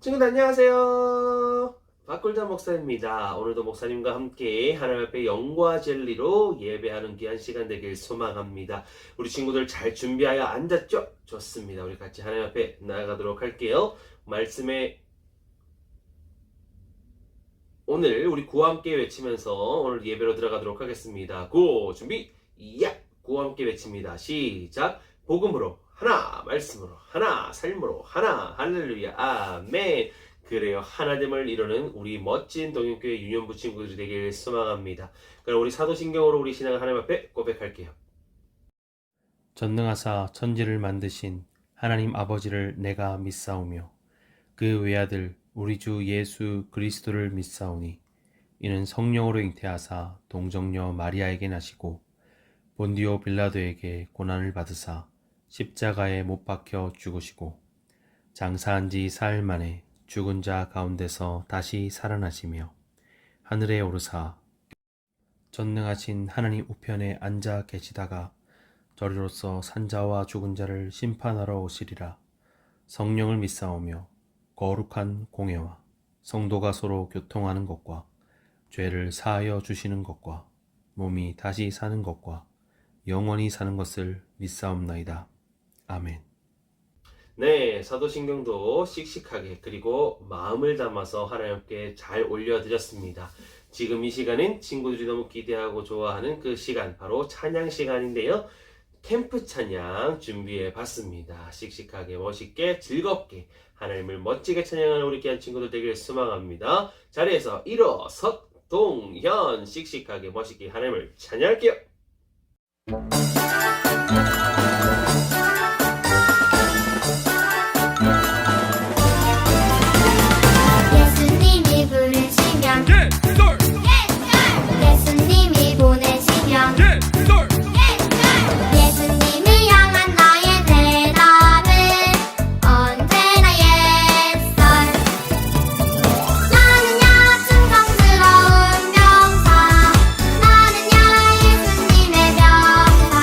친구들 안녕하세요. 박골자 목사입니다. 오늘도 목사님과 함께 하나님 앞에 영과 진리로 예배하는 귀한 시간 되길 소망합니다. 우리 친구들 잘 준비하여 앉았죠? 좋습니다. 우리 같이 하나님 앞에 나아가도록 할게요. 말씀에 오늘 우리 구와 함께 외치면서 오늘 예배로 들어가도록 하겠습니다. 구 준비 야! 구와 함께 외칩니다. 시작. 복음으로 하나, 말씀으로 하나, 삶으로 하나, 할렐루야, 아멘. 그래요. 하나됨을 이루는 우리 멋진 동행교회 유년부 친구들이 되길 소망합니다. 그럼 우리 사도신경으로 우리 신앙을 하나님 앞에 고백할게요. 전능하사 천지를 만드신 하나님 아버지를 내가 믿사오며 그 외아들 우리 주 예수 그리스도를 믿사오니 이는 성령으로 잉태하사 동정녀 마리아에게 나시고 본디오 빌라도에게 고난을 받으사 십자가에 못 박혀 죽으시고 장사한 지 사흘 만에 죽은 자 가운데서 다시 살아나시며 하늘에 오르사 전능하신 하나님 우편에 앉아 계시다가 저리로서 산자와 죽은 자를 심판하러 오시리라. 성령을 믿사오며 거룩한 공회와 성도가 서로 교통하는 것과 죄를 사하여 주시는 것과 몸이 다시 사는 것과 영원히 사는 것을 믿사옵나이다. 아멘. 네, 사도신경도 씩씩하게 그리고 마음을 담아서 하나님께 잘 올려드렸습니다. 지금 이 시간은 친구들이 너무 기대하고 좋아하는 그 시간, 바로 찬양 시간인데요. 캠프 찬양 준비해 봤습니다. 씩씩하게 멋있게 즐겁게 하나님을 멋지게 찬양하는 우리 귀한 친구들 되길 소망합니다. 자리에서 일어서 동현 씩씩하게 멋있게 하나님을 찬양할게요. 예수님이 부르시면 예수님이 보내시면 예수님을 향한 나의 대답은 언제나 yes 나는야 충성스러운 병사 나는야 예수님의 병사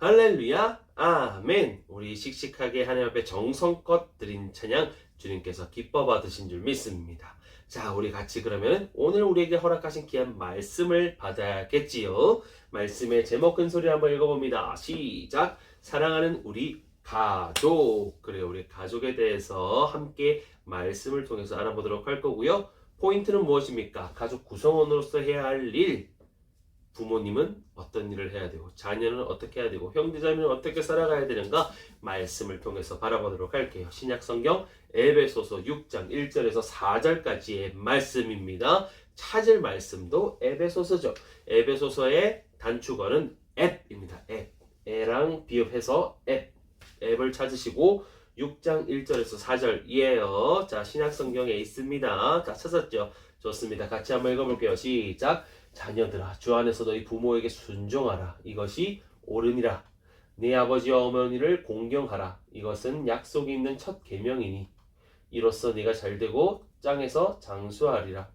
할렐루야, 아멘. 우리 씩씩하게 하나님 앞에 정성껏 드린 찬양 주님께서 기뻐 받으신 줄 믿습니다. 자, 우리 같이 그러면 오늘 우리에게 허락하신 귀한 말씀을 받아야겠지요. 말씀의 제목 큰 소리 한번 읽어봅니다. 시작. 사랑하는 우리 가족. 그래요, 우리 가족에 대해서 함께 말씀을 통해서 알아보도록 할 거고요. 포인트는 무엇입니까? 가족 구성원으로서 해야 할 일. 부모님은 어떤 일을 해야 되고, 자녀는 어떻게 해야 되고, 형제자매는 어떻게 살아가야 되는가 말씀을 통해서 바라보도록 할게요. 신약성경 에베소서 6장 1절에서 4절까지의 말씀입니다. 찾을 말씀도 에베소서죠. 에베소서의 단축어는 앱입니다. 앱. 에랑 비읍해서 앱을 찾으시고 6장 1절에서 4절이에요. 자, 신약성경에 있습니다. 자, 찾았죠? 좋습니다. 같이 한번 읽어볼게요. 시작. 자녀들아, 주 안에서 너희 부모에게 순종하라. 이것이 옳으니라. 네 아버지와 어머니를 공경하라. 이것은 약속이 있는 첫 계명이니 이로써 네가 잘되고 땅에서 장수하리라.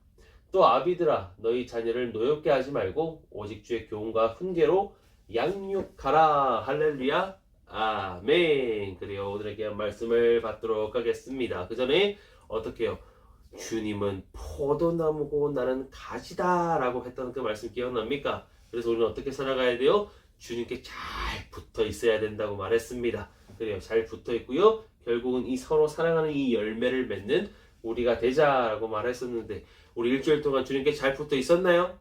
또 아비들아, 너희 자녀를 노엽게 하지 말고 오직 주의 교훈과 훈계로 양육하라. 할렐루야, 아멘. 그래요, 오늘에게 말씀을 받도록 하겠습니다. 그 전에 어떻게 해요? 주님은 포도나무고 나는 가지다 라고 했던 그 말씀 기억납니까? 그래서 우리는 어떻게 살아가야 돼요? 주님께 잘 붙어 있어야 된다고 말했습니다. 그래요, 잘 붙어 있고요. 결국은 이 서로 사랑하는 이 열매를 맺는 우리가 되자라고 말했었는데, 우리 일주일 동안 주님께 잘 붙어 있었나요?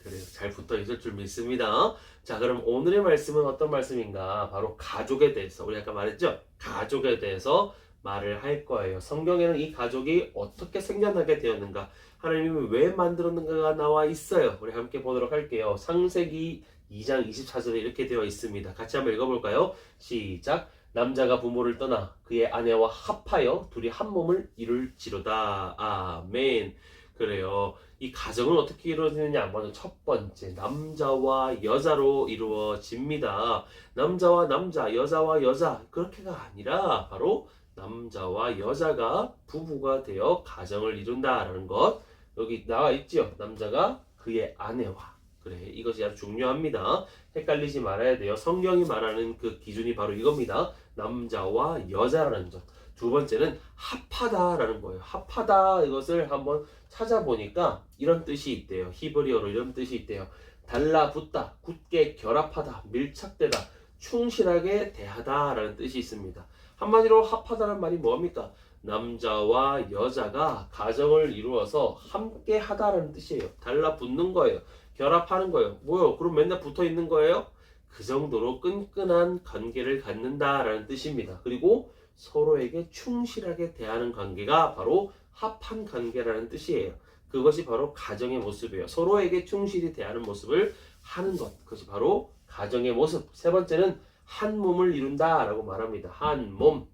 그래요, 잘 붙어 있을 줄 믿습니다. 자, 그럼 오늘의 말씀은 어떤 말씀인가? 바로 가족에 대해서, 우리 아까 말했죠? 가족에 대해서 말을 할 거예요. 성경에는 이 가족이 어떻게 생겨나게 되었는가, 하나님이 왜 만들었는가가 나와 있어요. 우리 함께 보도록 할게요. 창세기 2장 24절에 이렇게 되어 있습니다. 같이 한번 읽어볼까요? 시작. 남자가 부모를 떠나 그의 아내와 합하여 둘이 한 몸을 이룰지로다. 아멘. 그래요, 이 가정은 어떻게 이루어지느냐? 먼저 첫 번째, 남자와 여자로 이루어집니다. 남자와 남자, 여자와 여자, 그렇게가 아니라 바로 남자와 여자가 부부가 되어 가정을 이룬다라는 것, 여기 나와 있죠. 남자가 그의 아내와. 그래, 이것이 아주 중요합니다. 헷갈리지 말아야 돼요. 성경이 말하는 그 기준이 바로 이겁니다. 남자와 여자라는 점. 두 번째는 합하다라는 거예요. 합하다, 이것을 한번 찾아보니까 이런 뜻이 있대요. 히브리어로 이런 뜻이 있대요. 달라붙다, 굳게 결합하다, 밀착되다, 충실하게 대하다라는 뜻이 있습니다. 한마디로 합하다는 말이 뭡니까? 남자와 여자가 가정을 이루어서 함께 하다라는 뜻이에요. 달라붙는 거예요. 결합하는 거예요. 뭐요? 그럼 맨날 붙어 있는 거예요? 그 정도로 끈끈한 관계를 갖는다라는 뜻입니다. 그리고 서로에게 충실하게 대하는 관계가 바로 합한 관계라는 뜻이에요. 그것이 바로 가정의 모습이에요. 서로에게 충실히 대하는 모습을 하는 것, 그것이 바로 가정의 모습. 세 번째는 한 몸을 이룬다라고 말합니다. 한 몸.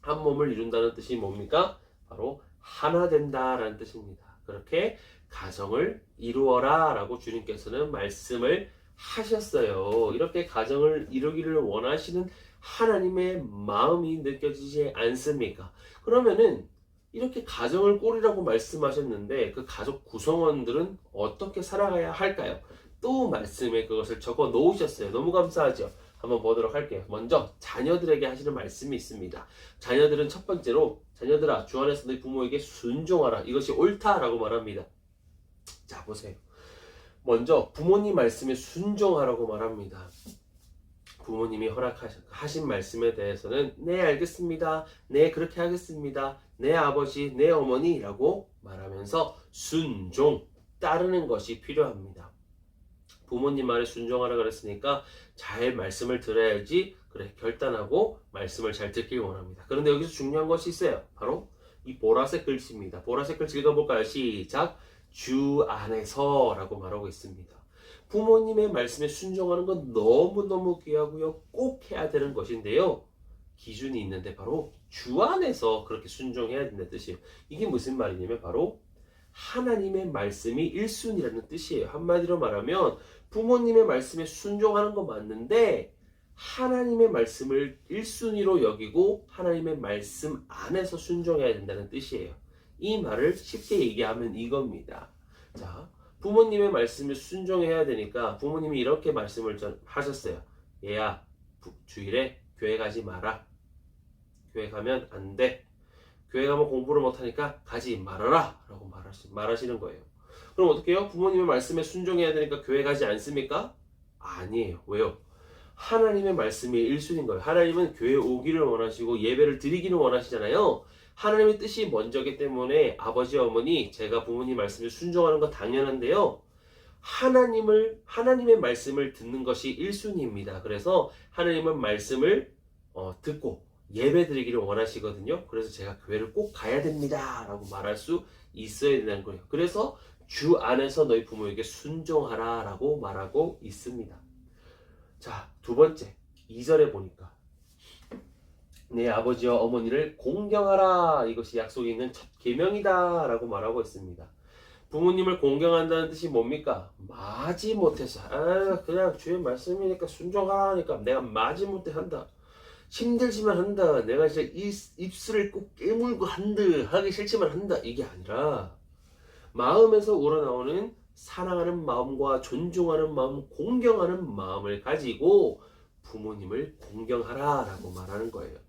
한 몸을 이룬다는 뜻이 뭡니까? 바로 하나 된다라는 뜻입니다. 그렇게 가정을 이루어라 라고 주님께서는 말씀을 하셨어요. 이렇게 가정을 이루기를 원하시는 하나님의 마음이 느껴지지 않습니까? 그러면은 이렇게 가정을 꾸리라고 말씀하셨는데 그 가족 구성원들은 어떻게 살아가야 할까요? 또 말씀에 그것을 적어 놓으셨어요. 너무 감사하죠? 한번 보도록 할게요. 먼저 자녀들에게 하시는 말씀이 있습니다. 자녀들은 첫 번째로, 자녀들아, 주 안에서 너희 부모에게 순종하라. 이것이 옳다라고 말합니다. 자, 보세요. 먼저 부모님 말씀에 순종하라고 말합니다. 부모님이 허락하신 말씀에 대해서는 네, 알겠습니다. 네, 그렇게 하겠습니다. 네, 아버지, 네, 어머니라고 말하면서 순종, 따르는 것이 필요합니다. 부모님 말에 순종하라 그랬으니까 잘 말씀을 들어야지, 그래, 결단하고 말씀을 잘 듣길 원합니다. 그런데 여기서 중요한 것이 있어요. 바로 이 보라색 글씨입니다. 보라색 글씨 읽어볼까요? 시작. 주 안에서 라고 말하고 있습니다. 부모님의 말씀에 순종하는 건 너무너무 귀하고요. 꼭 해야 되는 것인데요. 기준이 있는데 바로 주 안에서 그렇게 순종해야 된다는 뜻이에요. 이게 무슨 말이냐면 바로 하나님의 말씀이 1순위라는 뜻이에요. 한마디로 말하면 부모님의 말씀에 순종하는 건 맞는데 하나님의 말씀을 1순위로 여기고 하나님의 말씀 안에서 순종해야 된다는 뜻이에요. 이 말을 쉽게 얘기하면 이겁니다. 자, 부모님의 말씀에 순종해야 되니까 부모님이 이렇게 말씀을 하셨어요. 얘야, 주일에 교회 가지 마라. 교회 가면 안 돼. 교회 가면 공부를 못하니까 가지 말아라 라고 말하시는 거예요. 그럼 어떻게 해요? 부모님의 말씀에 순종해야 되니까 교회 가지 않습니까? 아니에요. 왜요? 하나님의 말씀이 1순위인 거예요. 하나님은 교회 오기를 원하시고 예배를 드리기를 원하시잖아요. 하나님의 뜻이 먼저기 때문에 아버지, 어머니, 제가 부모님 말씀에 순종하는 거 당연한데요. 하나님의 말씀을 듣는 것이 1순위입니다. 그래서 하나님의 말씀을 듣고 예배 드리기를 원하시거든요. 그래서 제가 교회를 꼭 가야 됩니다 라고 말할 수 있어야 된다는 거예요. 그래서 주 안에서 너희 부모에게 순종하라 라고 말하고 있습니다. 자, 두 번째 2절에 보니까 내 아버지와 어머니를 공경하라, 이것이 약속이 있는 첫 계명이다 라고 말하고 있습니다. 부모님을 공경한다는 뜻이 뭡니까? 마지못해서 그냥 주의 말씀이니까 순종하라 하니까 내가 마지못해 한다, 힘들지만 한다, 내가 진짜 입술을 꼭 깨물고 한다, 하기 싫지만 한다, 이게 아니라 마음에서 우러나오는 사랑하는 마음과 존중하는 마음, 공경하는 마음을 가지고 부모님을 공경하라 라고 말하는 거예요.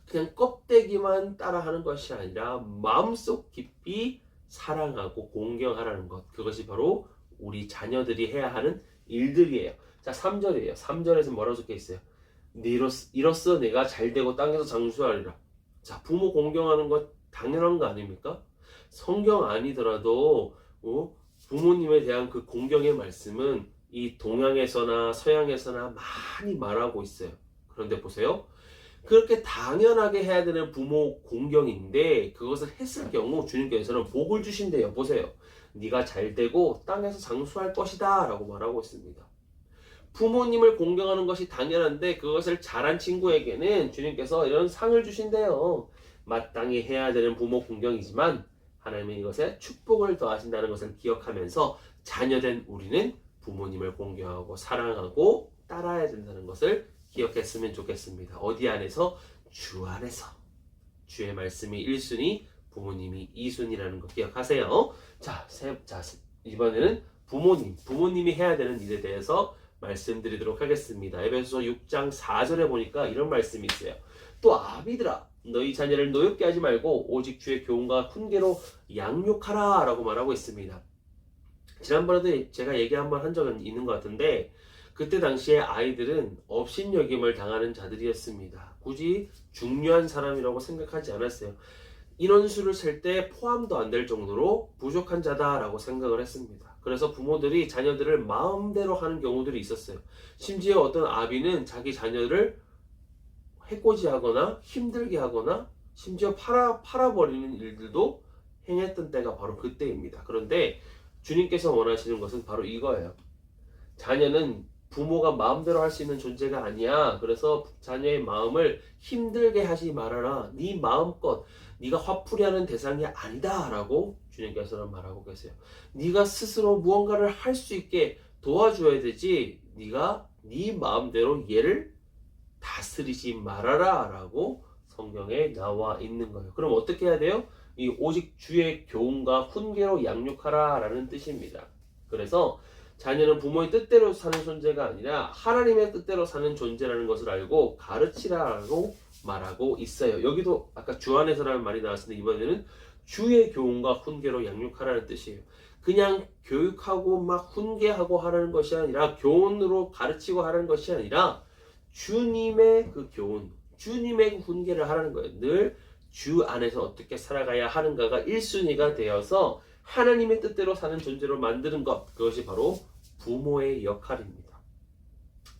그냥 껍데기만 따라하는 것이 아니라 마음속 깊이 사랑하고 공경하라는 것, 그것이 바로 우리 자녀들이 해야 하는 일들이에요. 자, 3절이에요. 3절에서 뭐라고 적혀 있어요? 이로써 내가 잘되고 땅에서 장수하리라. 자, 부모 공경하는 것 당연한 거 아닙니까? 성경 아니더라도 부모님에 대한 그 공경의 말씀은 이 동양에서나 서양에서나 많이 말하고 있어요. 그런데 보세요. 그렇게 당연하게 해야 되는 부모 공경인데 그것을 했을 경우 주님께서는 복을 주신대요. 보세요. 네가 잘되고 땅에서 장수할 것이다 라고 말하고 있습니다. 부모님을 공경하는 것이 당연한데 그것을 잘한 친구에게는 주님께서 이런 상을 주신대요. 마땅히 해야 되는 부모 공경이지만 하나님은 이것에 축복을 더하신다는 것을 기억하면서 자녀된 우리는 부모님을 공경하고 사랑하고 따라야 된다는 것을 기억했으면 좋겠습니다. 어디 안에서? 주 안에서. 주의 말씀이 1순위, 부모님이 2순위라는 거 기억하세요. 자, 이번에는 부모님이 해야 되는 일에 대해서 말씀드리도록 하겠습니다. 에베소서 6장 4절에 보니까 이런 말씀이 있어요. 또 아비들아, 너희 자녀를 노엽게 하지 말고 오직 주의 교훈과 훈계로 양육하라 라고 말하고 있습니다. 지난번에도 제가 얘기 한번 한 적은 있는 것 같은데 그때 당시에 아이들은 업신여김을 당하는 자들이었습니다. 굳이 중요한 사람이라고 생각하지 않았어요. 인원수를 셀 때 포함도 안 될 정도로 부족한 자다라고 생각을 했습니다. 그래서 부모들이 자녀들을 마음대로 하는 경우들이 있었어요. 심지어 어떤 아비는 자기 자녀를 해코지하거나 힘들게 하거나 심지어 팔아버리는 일들도 행했던 때가 바로 그때입니다. 그런데 주님께서 원하시는 것은 바로 이거예요. 자녀는 부모가 마음대로 할 수 있는 존재가 아니야. 그래서 자녀의 마음을 힘들게 하지 말아라. 네 마음껏 네가 화풀이하는 대상이 아니다 라고 주님께서는 말하고 계세요. 네가 스스로 무언가를 할 수 있게 도와줘야 되지 네가 네 마음대로 얘를 다스리지 말아라 라고 성경에 나와 있는 거예요. 그럼 어떻게 해야 돼요? 이 오직 주의 교훈과 훈계로 양육하라 라는 뜻입니다. 그래서 자녀는 부모의 뜻대로 사는 존재가 아니라 하나님의 뜻대로 사는 존재라는 것을 알고 가르치라고 말하고 있어요. 여기도 아까 주 안에서라는 말이 나왔는데 이번에는 주의 교훈과 훈계로 양육하라는 뜻이에요. 그냥 교육하고 막 훈계하고 하라는 것이 아니라 교훈으로 가르치고 하라는 것이 아니라 주님의 그 교훈, 주님의 그 훈계를 하라는 거예요. 늘 주 안에서 어떻게 살아가야 하는가가 1순위가 되어서 하나님의 뜻대로 사는 존재로 만드는 것, 그것이 바로 부모의 역할입니다.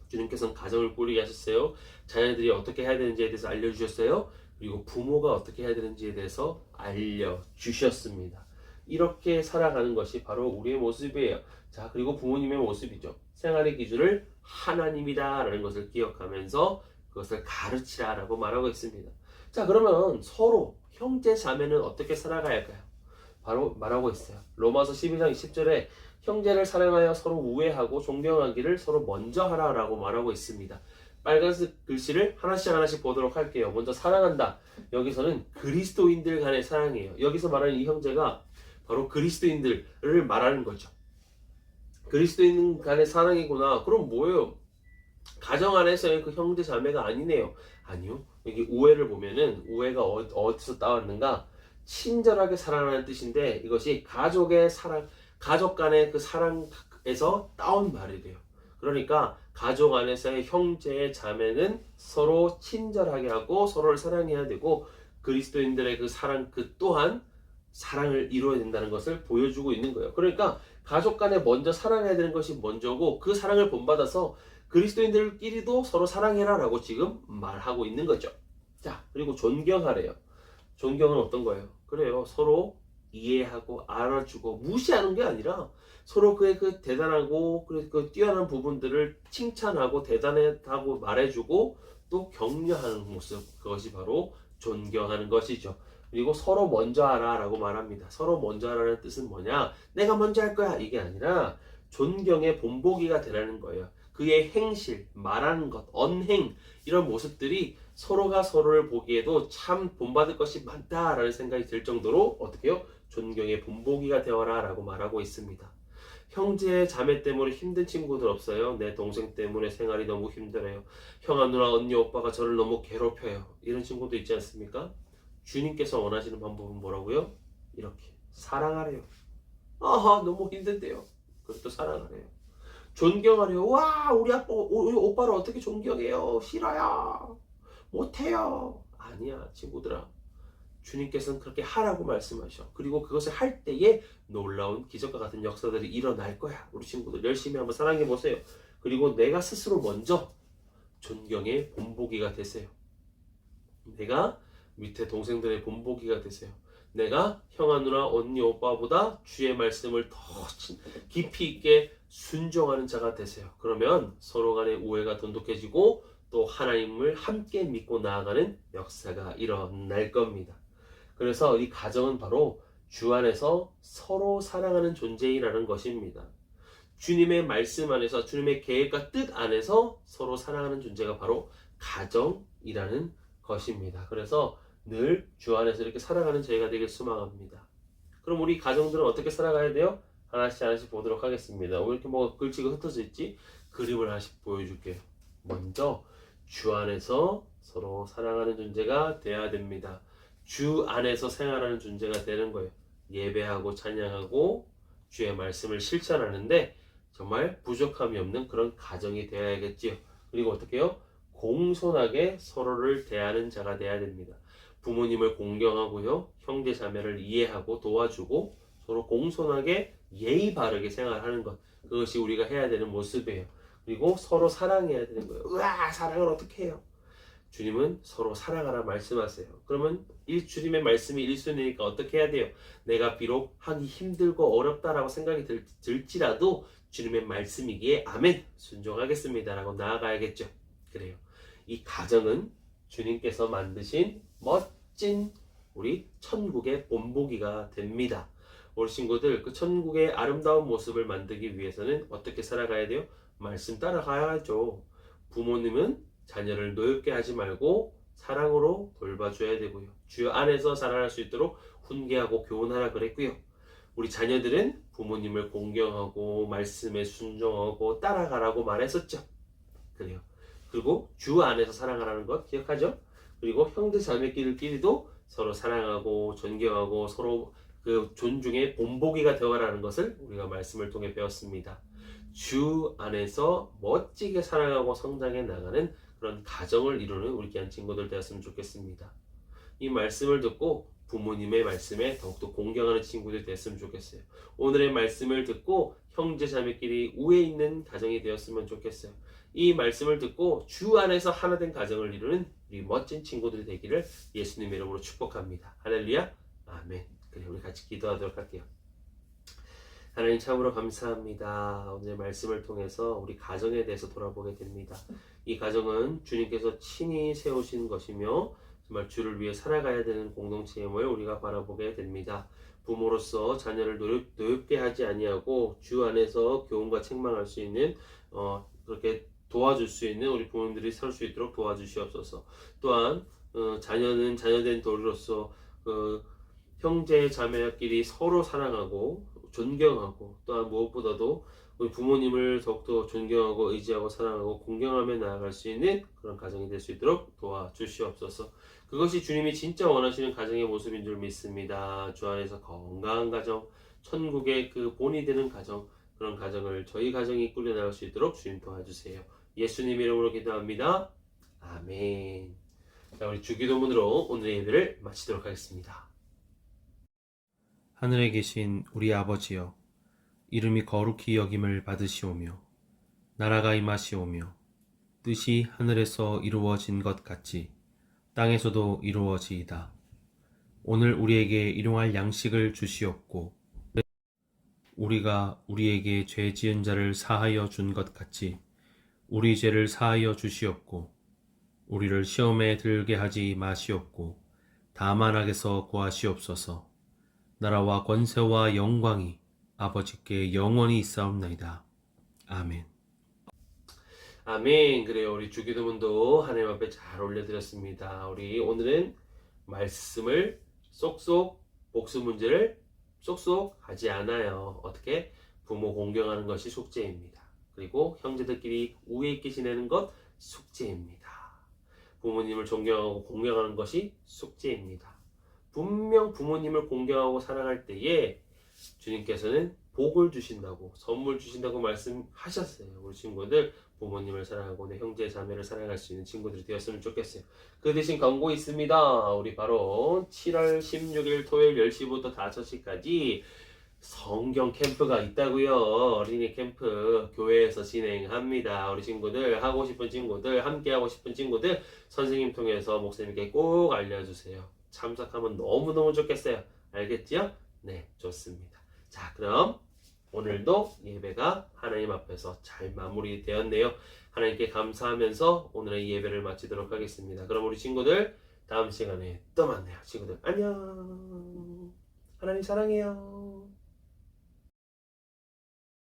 주님께서는 가정을 꾸리게 하셨어요. 자녀들이 어떻게 해야 되는지에 대해서 알려주셨어요. 그리고 부모가 어떻게 해야 되는지에 대해서 알려주셨습니다. 이렇게 살아가는 것이 바로 우리의 모습이에요. 자, 그리고 부모님의 모습이죠. 생활의 기준을 하나님이다 라는 것을 기억하면서 그것을 가르치라 라고 말하고 있습니다. 자, 그러면 서로 형제 자매는 어떻게 살아가야 할까요? 바로 말하고 있어요. 로마서 12장 20절에 형제를 사랑하여 서로 우애하고 존경하기를 서로 먼저 하라라고 말하고 있습니다. 빨간색 글씨를 하나씩 보도록 할게요. 먼저 사랑한다. 여기서는 그리스도인들 간의 사랑이에요. 여기서 말하는 이 형제가 바로 그리스도인들을 말하는 거죠. 그리스도인 간의 사랑이구나. 그럼 뭐예요? 가정 안에서의 그 형제 자매가 아니네요. 아니요. 여기 우애를 보면은 우애가 어디서 따왔는가? 친절하게 사랑하는 뜻인데 이것이 가족의 사랑, 가족 간의 그 사랑에서 따온 말이래요. 그러니까 가족 안에서의 형제의 자매는 서로 친절하게 하고 서로를 사랑해야 되고 그리스도인들의 그 사랑 그 또한 사랑을 이루어야 된다는 것을 보여주고 있는 거예요. 그러니까 가족 간에 먼저 사랑해야 되는 것이 먼저고 그 사랑을 본받아서 그리스도인들끼리도 서로 사랑해라 라고 지금 말하고 있는 거죠. 자, 그리고 존경하래요. 존경은 어떤 거예요? 그래요. 서로 이해하고 알아주고 무시하는 게 아니라 서로 그의 그 대단하고 그 뛰어난 부분들을 칭찬하고 대단하다고 말해주고 또 격려하는 모습, 그것이 바로 존경하는 것이죠. 그리고 서로 먼저 하라라고 말합니다. 서로 먼저 하라는 뜻은 뭐냐? 내가 먼저 할 거야 이게 아니라 존경의 본보기가 되라는 거예요. 그의 행실, 말하는 것, 언행 이런 모습들이 서로가 서로를 보기에도 참 본받을 것이 많다라는 생각이 들 정도로 어떻게 해요? 존경의 본보기가 되어라 라고 말하고 있습니다. 형제 자매 때문에 힘든 친구들 없어요? 내 동생 때문에 생활이 너무 힘들어요. 형아 누나 언니 오빠가 저를 너무 괴롭혀요. 이런 친구도 있지 않습니까? 주님께서 원하시는 방법은 뭐라고요? 이렇게 사랑하래요. 아하 너무 힘든데요. 그것도 사랑하래요. 존경하래요. 와 우리 아빠 우리 오빠를 어떻게 존경해요? 싫어요. 못해요. 아니야 친구들아. 주님께서는 그렇게 하라고 말씀하셔. 그리고 그것을 할 때에 놀라운 기적과 같은 역사들이 일어날 거야. 우리 친구들 열심히 한번 사랑해 보세요. 그리고 내가 스스로 먼저 존경의 본보기가 되세요. 내가 밑에 동생들의 본보기가 되세요. 내가 형아 누나 언니 오빠보다 주의 말씀을 더 깊이 있게 순종하는 자가 되세요. 그러면 서로 간의 우애가 돈독해지고 또 하나님을 함께 믿고 나아가는 역사가 일어날 겁니다. 그래서 이 가정은 바로 주 안에서 서로 사랑하는 존재이라는 것입니다. 주님의 말씀 안에서 주님의 계획과 뜻 안에서 서로 사랑하는 존재가 바로 가정이라는 것입니다. 그래서 늘 주 안에서 이렇게 살아가는 저희가 되길 소망합니다. 그럼 우리 가정들은 어떻게 살아가야 돼요? 하나씩 하나씩 보도록 하겠습니다. 왜 이렇게 뭐 글씨가 흩어져 있지? 그림을 하나씩 보여줄게요. 먼저 주 안에서 서로 사랑하는 존재가 되어야 됩니다. 주 안에서 생활하는 존재가 되는 거예요. 예배하고 찬양하고 주의 말씀을 실천하는데 정말 부족함이 없는 그런 가정이 되어야겠지요. 그리고 어떻게 해요? 공손하게 서로를 대하는 자가 되어야 됩니다. 부모님을 공경하고요. 형제 자매를 이해하고 도와주고 서로 공손하게 예의 바르게 생활하는 것. 그것이 우리가 해야 되는 모습이에요. 그리고 서로 사랑해야 되는 거예요. 으아 사랑을 어떻게 해요? 주님은 서로 사랑하라 말씀하세요. 그러면 주님의 말씀이 1순위니까 어떻게 해야 돼요? 내가 비록 하기 힘들고 어렵다라고 생각이 들지라도 주님의 말씀이기에 아멘 순종하겠습니다 라고 나아가야겠죠. 그래요. 이 가정은 주님께서 만드신 멋진 우리 천국의 본보기가 됩니다. 우리 친구들 그 천국의 아름다운 모습을 만들기 위해서는 어떻게 살아가야 돼요? 말씀 따라가야죠. 부모님은 자녀를 노엽게 하지 말고 사랑으로 돌봐줘야 되고요. 주 안에서 자라날 수 있도록 훈계하고 교훈하라 그랬고요. 우리 자녀들은 부모님을 공경하고 말씀에 순종하고 따라가라고 말했었죠. 그래요. 그리고 주 안에서 사랑하라는 것 기억하죠? 그리고 형제 자매끼리도 서로 사랑하고 존경하고 서로 그 존중의 본보기가 되어가라는 것을 우리가 말씀을 통해 배웠습니다. 주 안에서 멋지게 사랑하고 성장해 나가는 그런 가정을 이루는 우리 귀한 친구들 되었으면 좋겠습니다. 이 말씀을 듣고 부모님의 말씀에 더욱더 공경하는 친구들 되었으면 좋겠어요. 오늘의 말씀을 듣고 형제 자매끼리 우애 있는 가정이 되었으면 좋겠어요. 이 말씀을 듣고 주 안에서 하나 된 가정을 이루는 우리 멋진 친구들이 되기를 예수님의 이름으로 축복합니다. 할렐루야 아멘. 그래 우리 같이 기도하도록 할게요. 하나님 참으로 감사합니다. 오늘 말씀을 통해서 우리 가정에 대해서 돌아보게 됩니다. 이 가정은 주님께서 친히 세우신 것이며 정말 주를 위해 살아가야 되는 공동체임을 우리가 바라보게 됩니다. 부모로서 자녀를 노엽게 하지 아니하고 주 안에서 교훈과 책망할 수 있는 그렇게 도와줄 수 있는 우리 부모님들이 설 수 있도록 도와주시옵소서. 또한 자녀는 자녀된 도리로서 형제 자매끼리 서로 사랑하고 존경하고 또한 무엇보다도 우리 부모님을 더욱더 존경하고 의지하고 사랑하고 공경하며 나아갈 수 있는 그런 가정이 될 수 있도록 도와주시옵소서. 그것이 주님이 진짜 원하시는 가정의 모습인 줄 믿습니다. 주 안에서 건강한 가정, 천국의 그 본이 되는 가정, 그런 가정을 저희 가정이 꾸려나갈 수 있도록 주님 도와주세요. 예수님 이름으로 기도합니다. 아멘. 자, 우리 주기도문으로 오늘의 예배를 마치도록 하겠습니다. 하늘에 계신 우리 아버지여, 이름이 거룩히 여김을 받으시오며 나라가 임하시오며 뜻이 하늘에서 이루어진 것 같이 땅에서도 이루어지이다. 오늘 우리에게 일용할 양식을 주시옵고 우리가 우리에게 죄 지은 자를 사하여 준 것 같이 우리 죄를 사하여 주시옵고 우리를 시험에 들게 하지 마시옵고 다만 악에서 구하시옵소서. 나라와 권세와 영광이 아버지께 영원히 있사옵나이다. 아멘. 아멘. 그래요. 우리 주기도문도 하나님 앞에 잘 올려드렸습니다. 우리 오늘은 말씀을 쏙쏙, 복수 문제를 쏙쏙 하지 않아요. 어떻게? 부모 공경하는 것이 숙제입니다. 그리고 형제들끼리 우애 있게 지내는 것 숙제입니다. 부모님을 존경하고 공경하는 것이 숙제입니다. 분명 부모님을 공경하고 사랑할 때에 주님께서는 복을 주신다고, 선물 주신다고 말씀하셨어요. 우리 친구들 부모님을 사랑하고 내 형제 자매를 사랑할 수 있는 친구들이 되었으면 좋겠어요. 그 대신 광고 있습니다. 우리 바로 7월 16일 토요일 10시부터 5시까지 성경 캠프가 있다고요. 어린이 캠프 교회에서 진행합니다. 우리 친구들 하고 싶은 친구들, 함께 하고 싶은 친구들 선생님 통해서 목사님께 꼭 알려주세요. 참석하면 너무너무 좋겠어요. 알겠지요? 네, 좋습니다. 자, 그럼 오늘도 예배가 하나님 앞에서 잘 마무리되었네요. 하나님께 감사하면서 오늘의 예배를 마치도록 하겠습니다. 그럼 우리 친구들 다음 시간에 또 만나요. 친구들 안녕. 하나님 사랑해요.